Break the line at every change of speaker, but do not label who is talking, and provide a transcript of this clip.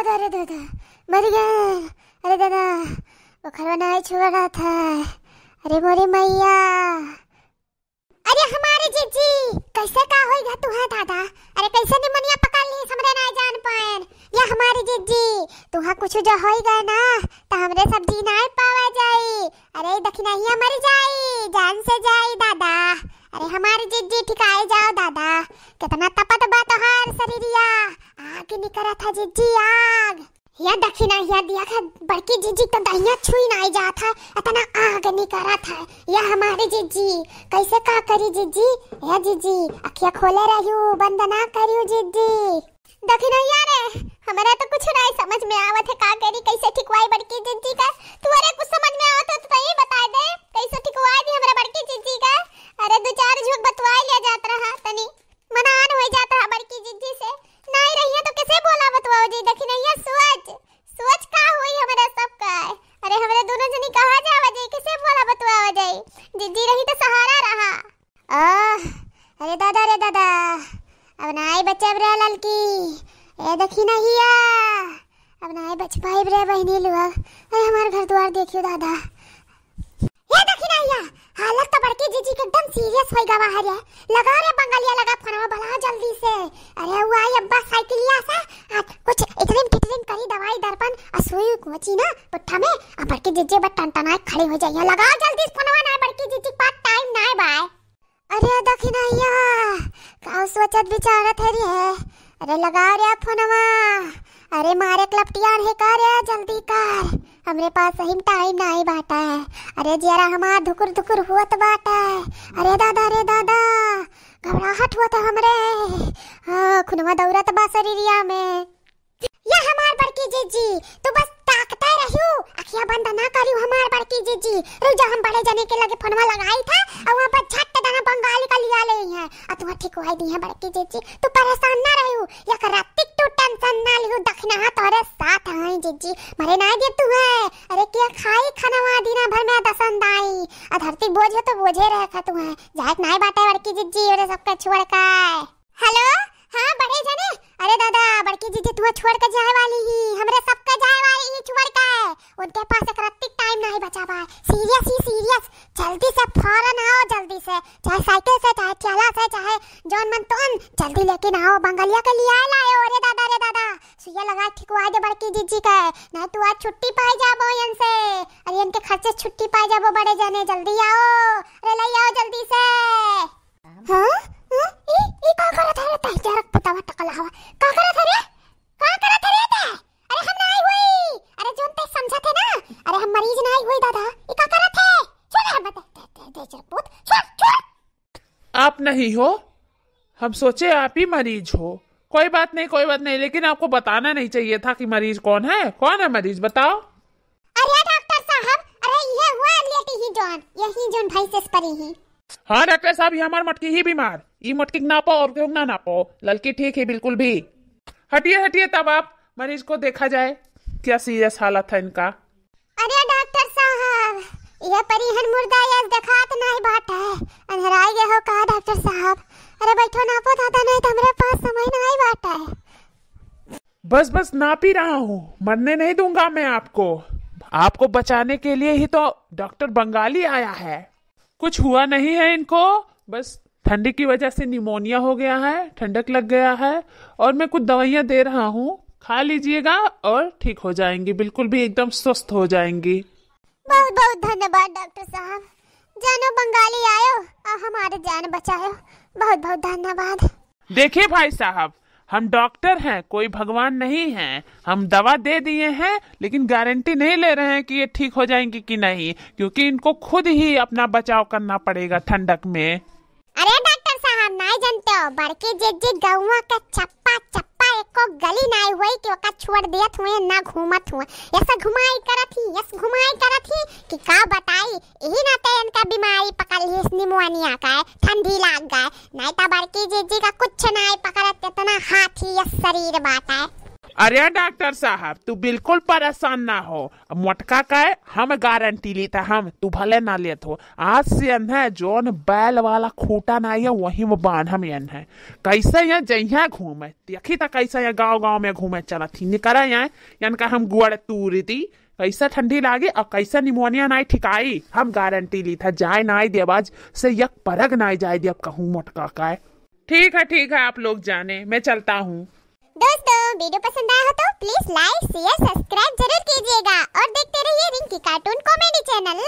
दादा अरे दादा मर गए। अरे दादा बुखार नहीं छुआ रहा था। अरे मोरी मैया। अरे हमारे जीजी कैसे का होएगा तू है दादा। अरे कैसे निमोनिया पकड़ ली हमरे ना जान पाएन। या हमारे जीजी तुहा कुछ जो होएगा ना तो हमरे सब जी नहीं पावा जाई। अरे दखिनाहिया मर जाई जान से जाई दादा। अरे हमारे जीजी ठिकाए जाओ दादा। कितना तपत बा तोहार शरीरिया। आग निकरा था जीजी आग। या दखिना या दिया था बड़की जीजी तो दहिया छुई नहीं जात है। इतना आग निकरा था। या हमारी जीजी कैसे का करी जीजी। या जीजी अखियां खोले रहियो बंद ना करियो जीजी। दखिना यार हमारा तो कुछ नहीं समझ में आवत है का करी कैसे ठिकवाई बड़की जीजी का। तुम्हारे कुछ समझ में आवत है तो ये बता दे कैसे ठिकवाई दी हमरा बड़की जीजी का। अरे दो चार झूठ बतवाई लिया जात रहा तनी मनान हो जाता है बड़की जीजी से। नहीं रही है तो कैसे बोला बतवाओ जी। देखी नहीं है सोच का हुई हमारा सब का। अरे हमारे दोनों जनी कहा जावा जी कैसे बोला बतवाओ जी। जीजी रही तो सहारा रहा। अरे दादा अब नाई बच्चे रे ललकी। ए देखी नहीं है अब नाई बच पाई रे बहनी लोग। अरे हमारे घर द्वार देखियो दादा। ये देखी नहीं है हालत तो बड़की जीजी के एकदम सीरियस हो गवा है। लगा रे बंगालिया लगा फोनवा भला जल्दी से। अरे वो आई अब्बा साइकिलिया से कुछ इतरिन करी दवाई दर्पण असुई कोची ना पुट्ठा में आ बड़की जीजी बट टनटनाए खड़ी हो जाइए। लगाओ जल्दी फोनवा ना बड़की जीजी पास टाइम ना बाय। अरे दखिनैया का सोचत विचारत है रे। अरे लगाओ रे फोनवा। अरे मारे क्लपटियान है कर रे जल्दी कर हमरे पास सही टाइम नहीं बाटा है। अरे जरा हमार धुकुर हुआ बाटा है। अरे दादा घबराहट हुआ था हमरे। हाँ खुनवा दौरत बा शरीरिया में। या हमार बड़की जीजी तू बस ताकते रहियो अखियां बंद ना करियो हमार बड़की जीजी। रुक जा हम बड़े जने के लगे फोनवा लगाई था और वहां पर झट दना बंगाली का लिया ले है और तू ठिकवाई दी है बड़की जीजी। तू परेशान ना रहियो या करतिक तू टेंशन ना लियो। दखना तोरे साथ है जीजी मरे ना दे तू है। अरे क्या खाई खानवा दिना भर में दसन दाई आ धरती बोझ हो तो बोझे रह खा तू है। जात नाई बाटे बड़की जीजी और सबका छोड़ का। हेलो हां बड़े जने। अरे दादा बड़की जीजी तू छोड़ के जाए वाली ही हमरे सबका जाए वाली ही छोड़ के। उनके पास एक रत्तिक टाइम नहीं बचा बा। सीरियस जल्दी से फौरन आओ जल्दी से चाहे साइकिल से चाहे ठेला से चाहे जौन मन तोन जल्दी लेके आओ बंगालिया के लिए लाओ। अरे दादा सुइया लगा ठिकवा दे बड़की जीजी का नहीं तो आज छुट्टी पाई जाबो यन से। अरे इनके खर्चे छुट्टी पाई जाबो बड़े जने जल्दी आओ। अरे ले आओ जल्दी से। हां ई का करत है रे जरक पता टकला हवा का करत है रे ते। अरे हम नहीं हुई। अरे जोन ते समझा थे ना। अरे हम मरीज नहीं हुई दादा ई का करत है। छोड़ बता दे जरपुत छोड़।
आप नहीं हो हम सोचे आप ही मरीज हो। कोई बात नहीं लेकिन आपको बताना नहीं चाहिए था कि मरीज कौन है मरीज बताओ।
अरे डॉक्टर साहब अरे ये हुआ लेटी ही जॉन यही जॉन भाई से परी ही।
हाँ डॉक्टर साहब ये हमार मटकी ही बीमार। ई मटकी नापो और क्यों ना नापो लड़की ठीक है बिल्कुल भी। हटिए तब आप मरीज को देखा जाए क्या सीरियस हालत है इनका।
अरे डॉक्टर साहब ये परिहन मुर्दा ये दिखात नहीं बात है अंधराई गए हो का डॉक्टर साहब। अरे बैठो नापो दादा नहीं तो मेरे पास समय नहीं बात है।
बस नाप ही रहा हूँ मरने नहीं दूंगा मैं आपको बचाने के लिए ही तो डॉक्टर बंगाली आया है। कुछ हुआ नहीं है इनको बस ठंडी की वजह से निमोनिया हो गया है ठंडक लग गया है और मैं कुछ दवाइयाँ दे रहा हूँ खा लीजिएगा और ठीक हो जाएंगी बिल्कुल भी एकदम स्वस्थ हो जाएंगी।
बहुत धन्यवाद डॉक्टर साहब। जानो बंगाली आयो और हमारे जान बचायो बहुत धन्यवाद।
देखिए भाई साहब हम डॉक्टर हैं कोई भगवान नहीं है। हम दवा दे दिए हैं लेकिन गारंटी नहीं ले रहे हैं कि ये ठीक हो जाएंगी कि नहीं क्योंकि इनको खुद ही अपना बचाव करना पड़ेगा ठंडक में।
अरे डॉक्टर साहब नहीं जानते हो बड़की जीजी गौवा का चप्पा एको गली नहीं हुई कि ओका छोड़ दियत हुए ना घूमत हुए ऐसा घुमाई करत ही कि का बताई यही ना ते इनका बीमारी पकड़ ली निमोनिया का ठंडी लाग गए नहीं तो बड़की जीजी का कुछ नहीं पकड़त इतना हाथी या शरीर बात है।
अरे डॉक्टर साहब तू बिल्कुल परेशान ना हो, मोटका का है हम गारंटी लेता हम, तू भले ना लेत हो। आज से है जोन बैल वाला खूटा ना है वही में बांध हम है कैसे यहाँ जइया घूमे देखी था कैसे यहाँ गाँव में घूमे चला थी निकरा यहाँ का हम गुड़ तूरी थी कैसे ठंडी लागे और कैसे निमोनिया ना ठिकाई हम गारंटी ली था जाए ना देवाज से यक परग ना जाए दे कहूँ मोटका का है। ठीक है आप लोग जाने मैं चलता हूँ।
दोस्तों वीडियो पसंद आया हो तो प्लीज लाइक शेयर सब्सक्राइब जरूर कीजिएगा और देखते रहिए रिंकी कार्टून कॉमेडी चैनल।